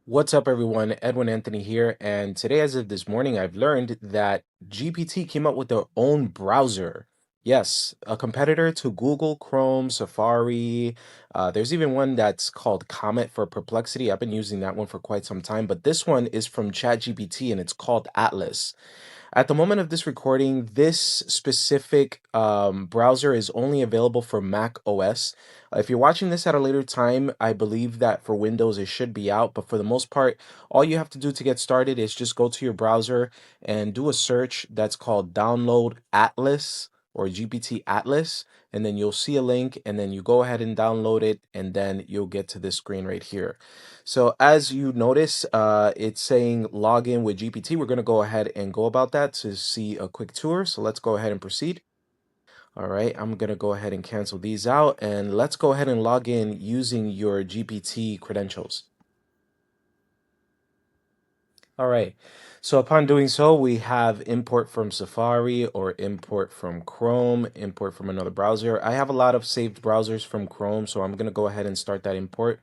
What's up, everyone? Edwin Anthony here, and today, as of this morning, I've learned that GPT came up with their own browser. Yes, a competitor to Google Chrome, Safari. There's even one that's called Comet for Perplexity. I've been using that one for quite some time, but this one is from ChatGPT and it's called Atlas. At the moment of this recording, this specific browser is only available for Mac OS. If you're watching this at a later time, I believe that for Windows it should be out, but for the most part, all you have to do to get started is just go to your browser and do a search that's called Download Atlas or GPT Atlas, and then you'll see a link, and then you go ahead and download it, and then you'll get to this screen right here. So as you notice, it's saying log in with GPT. We're going to go ahead and go about that to see a quick tour. So let's go ahead and proceed. All right, I'm going to go ahead and cancel these out, and let's go ahead and log in using your GPT credentials. All right, so upon doing so, we have import from Safari or import from Chrome, import from another browser. I have a lot of saved browsers from Chrome, so I'm going to go ahead and start that import.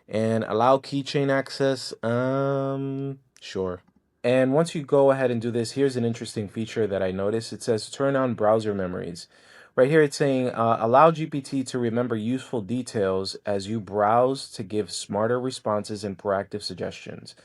And allow keychain access, sure. And once you go ahead and do this, here's an interesting feature that I noticed. It says turn on browser memories. Right here, it's saying allow GPT to remember useful details as you browse to give smarter responses and proactive suggestions.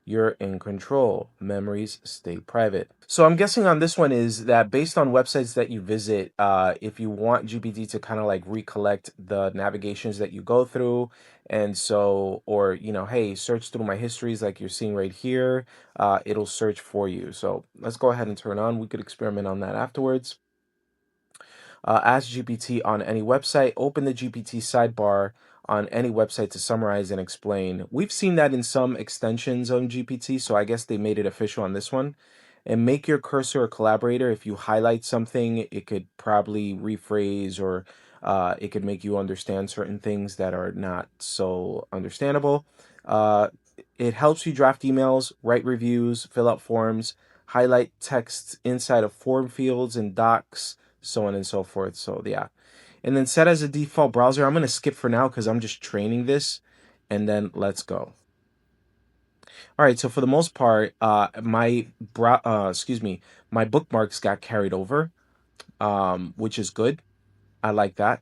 You're in control. Memories stay private. So I'm guessing on this one is that based on websites that you visit, if you want GPT to kind of like recollect the navigations that you go through, and so, or, hey, search through my histories like you're seeing right here, it'll search for you. So let's go ahead and turn on. We could experiment on that afterwards. Ask GPT on any website. Open the GPT sidebar on any website to summarize and explain. We've seen that in some extensions on GPT, so I guess they made it official on this one. And make your cursor a collaborator. If you highlight something, it could probably rephrase or it could make you understand certain things that are not so understandable. Uh, it helps you draft emails, write reviews, fill out forms, highlight text inside of form fields and docs, so on and so forth. So yeah. And then set as a default browser. I'm going to skip for now because I'm just training this. And then let's go. All right. So for the most part, my bookmarks got carried over, which is good. I like that.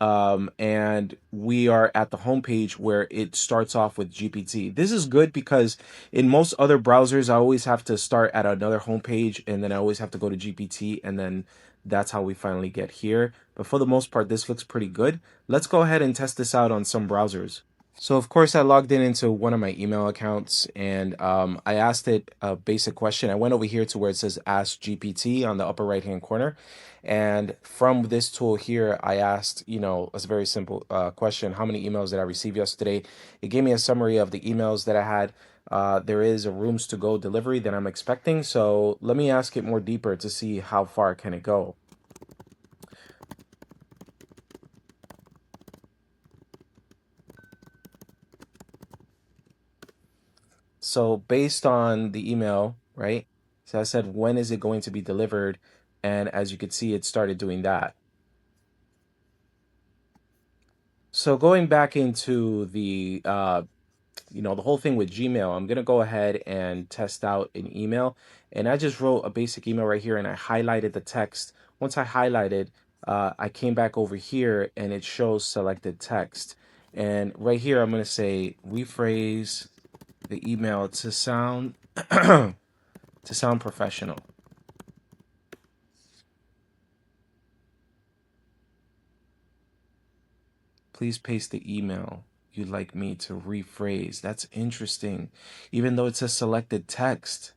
And we are at the homepage where it starts off with GPT. This is good because in most other browsers, I always have to start at another homepage and then I always have to go to GPT, and then that's how we finally get here. But for the most part, this looks pretty good. Let's go ahead and test this out on some browsers. So of course I logged in into one of my email accounts, and I asked it a basic question. I went over here to where it says Ask GPT on the upper right hand corner. And from this tool here, I asked, a very simple question: how many emails did I receive yesterday? It gave me a summary of the emails that I had. There is a rooms to go delivery that I'm expecting. So let me ask it more deeper to see how far can it go. So based on the email, right? So I said, when is it going to be delivered? And as you could see, it started doing that. So going back into the whole thing with Gmail, I'm gonna go ahead and test out an email. And I just wrote a basic email right here and I highlighted the text. Once I highlighted, I came back over here and it shows selected text. And right here, I'm gonna say rephrase the email to sound to sound professional. Please paste the email you'd like me to rephrase. That's interesting. Even though it's a selected text.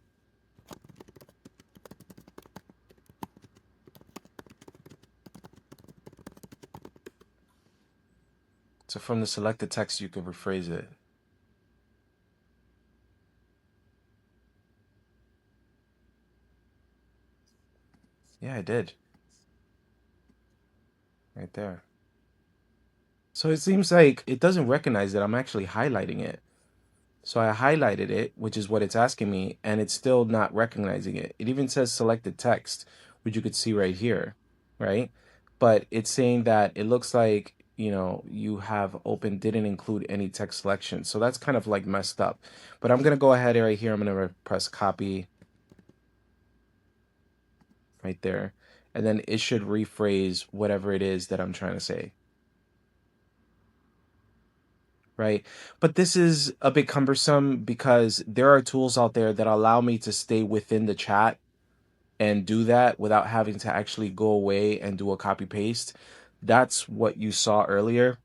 So from the selected text, you could rephrase it. Yeah, I did. Right there. So it seems like it doesn't recognize that I'm actually highlighting it. So I highlighted it, which is what it's asking me, and it's still not recognizing it. It even says selected text, which you could see right here, right? But it's saying that it looks like you have open didn't include any text selection. So that's kind of like messed up. But I'm going to go ahead right here. I'm going to press copy right there. And then it should rephrase whatever it is that I'm trying to say. Right. But this is a bit cumbersome because there are tools out there that allow me to stay within the chat and do that without having to actually go away and do a copy paste. That's what you saw earlier.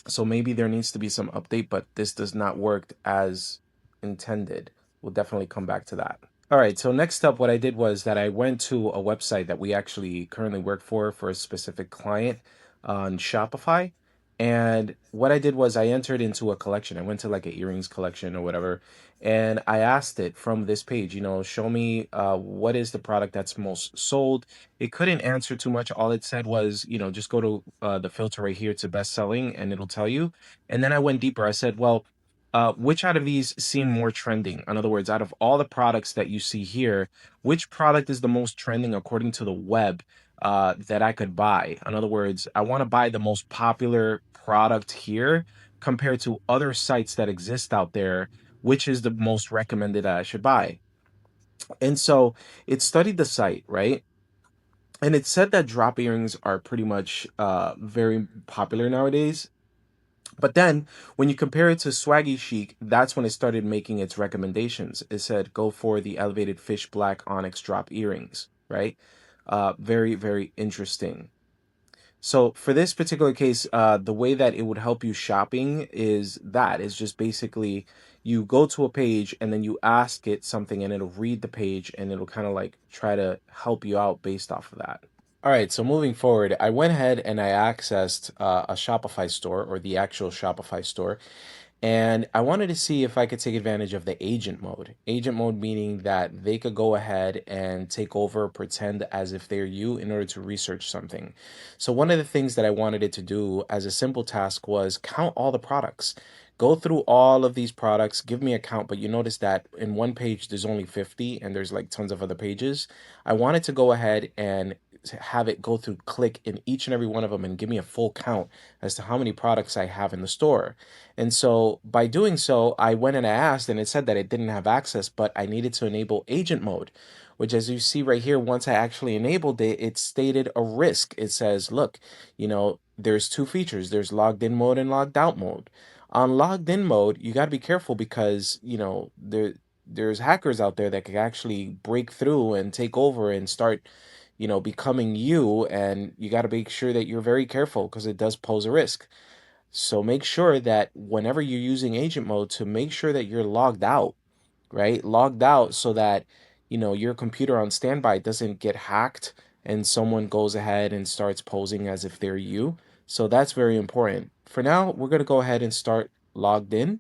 So maybe there needs to be some update, but this does not work as intended. We'll definitely come back to that. All right, so next up, what I did was that I went to a website that we actually currently work for a specific client on Shopify. And what I did was I entered into a collection. I went to like an earrings collection or whatever. And I asked it from this page, show me what is the product that's most sold. It couldn't answer too much. All it said was, just go to the filter right here to best selling and it'll tell you. And then I went deeper. I said, well, which out of these seem more trending? In other words, out of all the products that you see here, which product is the most trending according to the web that I could buy? In other words, I want to buy the most popular product here compared to other sites that exist out there. Which is the most recommended that I should buy? And so it studied the site, right? And it said that drop earrings are pretty much very popular nowadays. But then when you compare it to Swaggy Chic, that's when it started making its recommendations. It said go for the elevated fish black onyx drop earrings, right? Very, very interesting. So for this particular case, the way that it would help you shopping is just basically you go to a page and then you ask it something and it'll read the page and it'll kind of like try to help you out based off of that. All right, so moving forward, I went ahead and I accessed a Shopify store or the actual Shopify store, and I wanted to see if I could take advantage of the agent mode. Agent mode meaning that they could go ahead and take over, pretend as if they're you in order to research something. So one of the things that I wanted it to do as a simple task was count all the products. Go through all of these products, give me a count, but you notice that in one page there's only 50 and there's like tons of other pages. I wanted to go ahead and have it go through click in each and every one of them and give me a full count as to how many products I have in the store. And so by doing so, I went and I asked, and it said that it didn't have access, but I needed to enable agent mode, which, as you see right here, once I actually enabled it, it stated a risk. It says, look, there's two features, there's logged in mode and logged out mode. On logged in mode, you got to be careful because, there's hackers out there that could actually break through and take over and start becoming you, and you got to make sure that you're very careful because it does pose a risk. So make sure that whenever you're using agent mode to make sure that you're logged out, right? Logged out so that, your computer on standby doesn't get hacked and someone goes ahead and starts posing as if they're you. So that's very important. For now, we're going to go ahead and start logged in.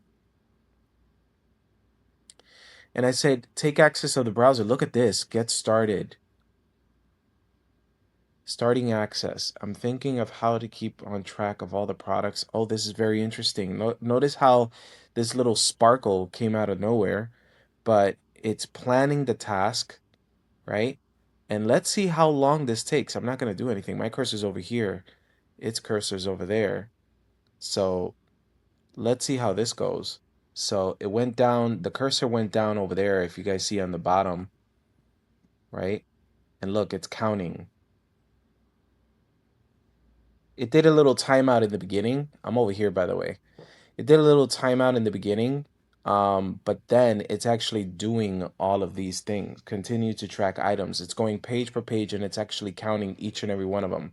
And I said, take access of the browser. Look at this. Get started. Starting access. I'm thinking of how to keep on track of all the products. Oh, this is very interesting. Notice how this little sparkle came out of nowhere, but it's planning the task, right? And let's see how long this takes. I'm not going to do anything. My cursor's over here. Its cursor's over there. So let's see how this goes. So it went down, the cursor went down over there, if you guys see on the bottom, right? And look, it's counting. It did a little timeout in the beginning. I'm over here, by the way. It did a little timeout in the beginning, but then it's actually doing all of these things. Continue to track items. It's going page per page, and it's actually counting each and every one of them.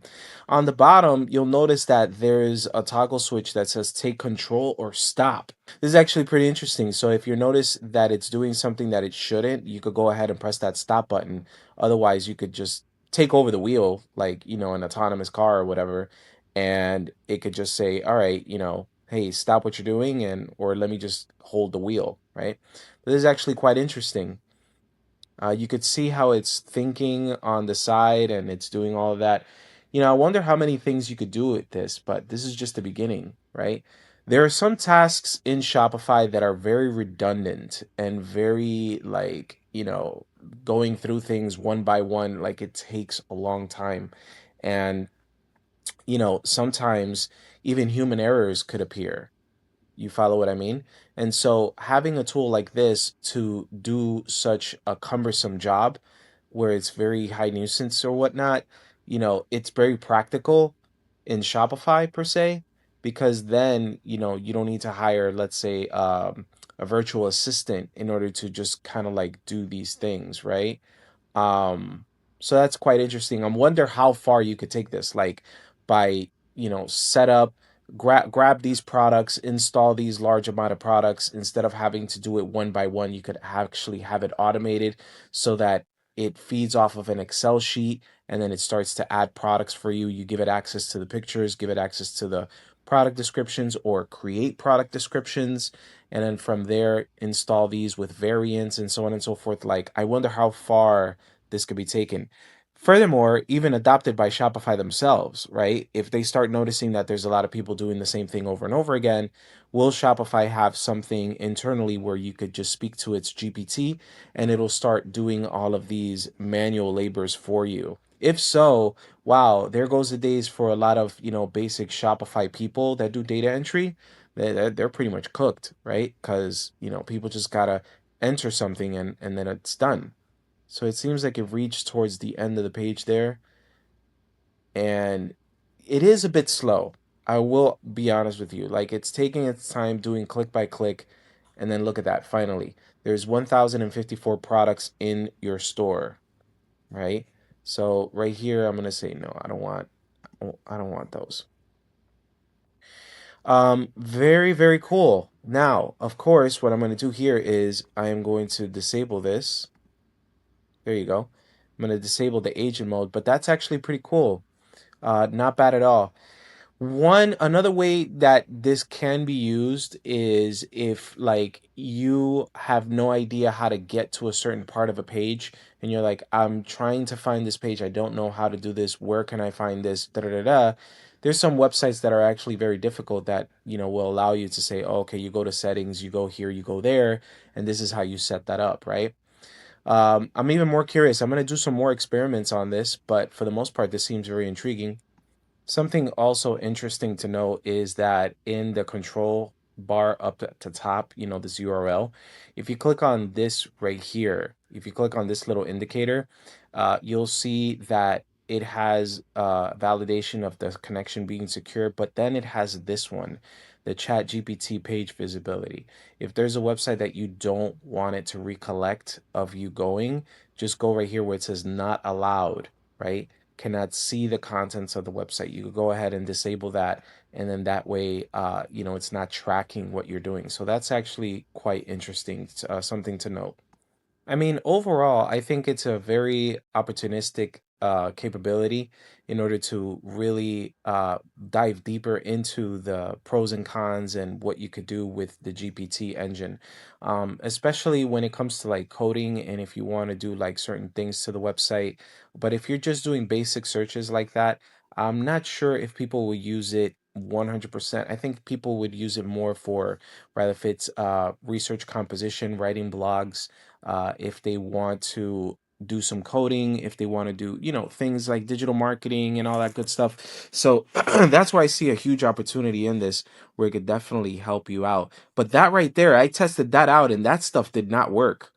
On the bottom, you'll notice that there's a toggle switch that says take control or stop. This is actually pretty interesting. So if you notice that it's doing something that it shouldn't, you could go ahead and press that stop button. Otherwise, you could just take over the wheel, like, an autonomous car or whatever, and it could just say, all right, hey, stop what you're doing, and or let me just hold the wheel, right? But this is actually quite interesting. You could see how it's thinking on the side and it's doing all of that. I wonder how many things you could do with this, but this is just the beginning, right? There are some tasks in Shopify that are very redundant and very like, going through things one by one, like it takes a long time. And sometimes even human errors could appear. You follow what I mean? And so having a tool like this to do such a cumbersome job where it's very high nuisance or whatnot, it's very practical in Shopify per se, because then, you don't need to hire, let's say, a virtual assistant in order to just kind of like do these things, right? Um, so that's quite interesting. I wonder how far you could take this, like by, set up, grab these products, install these large amount of products instead of having to do it one by one. You could actually have it automated so that it feeds off of an Excel sheet and then it starts to add products for you. You give it access to the pictures, give it access to the product descriptions or create product descriptions, and then from there install these with variants and so on and so forth. Like, I wonder how far this could be taken. Furthermore, even adopted by Shopify themselves, right? If they start noticing that there's a lot of people doing the same thing over and over again, will Shopify have something internally where you could just speak to its GPT and it'll start doing all of these manual labors for you? If so, wow, there goes the days for a lot of, basic Shopify people that do data entry. They're pretty much cooked, right? Because, people just gotta enter something and then it's done. So it seems like it reached towards the end of the page there, and it is a bit slow. I will be honest with you. Like, it's taking its time doing click by click, and then look at that. Finally, there's 1,054 products in your store, right? So right here, I'm gonna say no. I don't want those. Very, very cool. Now, of course, what I'm gonna do here is I am going to disable this. There you go. I'm going to disable the agent mode, but that's actually pretty cool. Not bad at all. Another way that this can be used is if like you have no idea how to get to a certain part of a page and you're like, I'm trying to find this page. I don't know how to do this. Where can I find this? Da da da da. There's some websites that are actually very difficult that, will allow you to say, oh, okay, you go to settings, you go here, you go there, and this is how you set that up, right? I'm even more curious. I'm going to do some more experiments on this, but for the most part, this seems very intriguing. Something also interesting to note is that in the control bar up at the top, this URL, if you click on this right here, if you click on this little indicator, you'll see that it has validation of the connection being secure, but then it has this one, the Chat GPT page visibility. If there's a website that you don't want it to recollect of you going, just go right here where it says not allowed, right? Cannot see the contents of the website. You could go ahead and disable that, and then that way, it's not tracking what you're doing. So that's actually quite interesting, something to note. I mean, overall, I think it's a very opportunistic capability in order to really dive deeper into the pros and cons and what you could do with the GPT engine, especially when it comes to like coding and if you want to do like certain things to the website. But if you're just doing basic searches like that, I'm not sure if people will use it 100%. I think people would use it more for rather if it's research composition, writing blogs, if they want to do some coding, if they want to do, things like digital marketing and all that good stuff. So that's why I see a huge opportunity in this where it could definitely help you out. But that right there, I tested that out and that stuff did not work.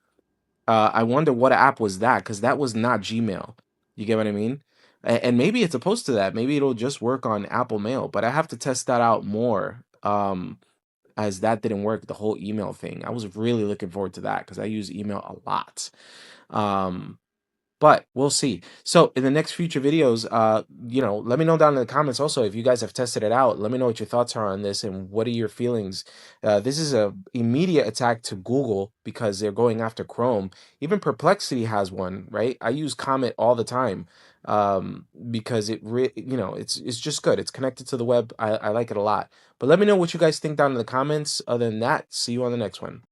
I wonder what app was that because that was not Gmail. You get what I mean? And maybe it's opposed to that. Maybe it'll just work on Apple Mail, but I have to test that out more. As that didn't work, the whole email thing. I was really looking forward to that because I use email a lot. Um, but we'll see. So in the next future videos, let me know down in the comments also if you guys have tested it out. Let me know what your thoughts are on this and what are your feelings. This is a immediate attack to Google because they're going after Chrome. Even Perplexity has one, right? I use Comet all the time because it's just good. It's connected to the web. I like it a lot. But let me know what you guys think down in the comments. Other than that, see you on the next one.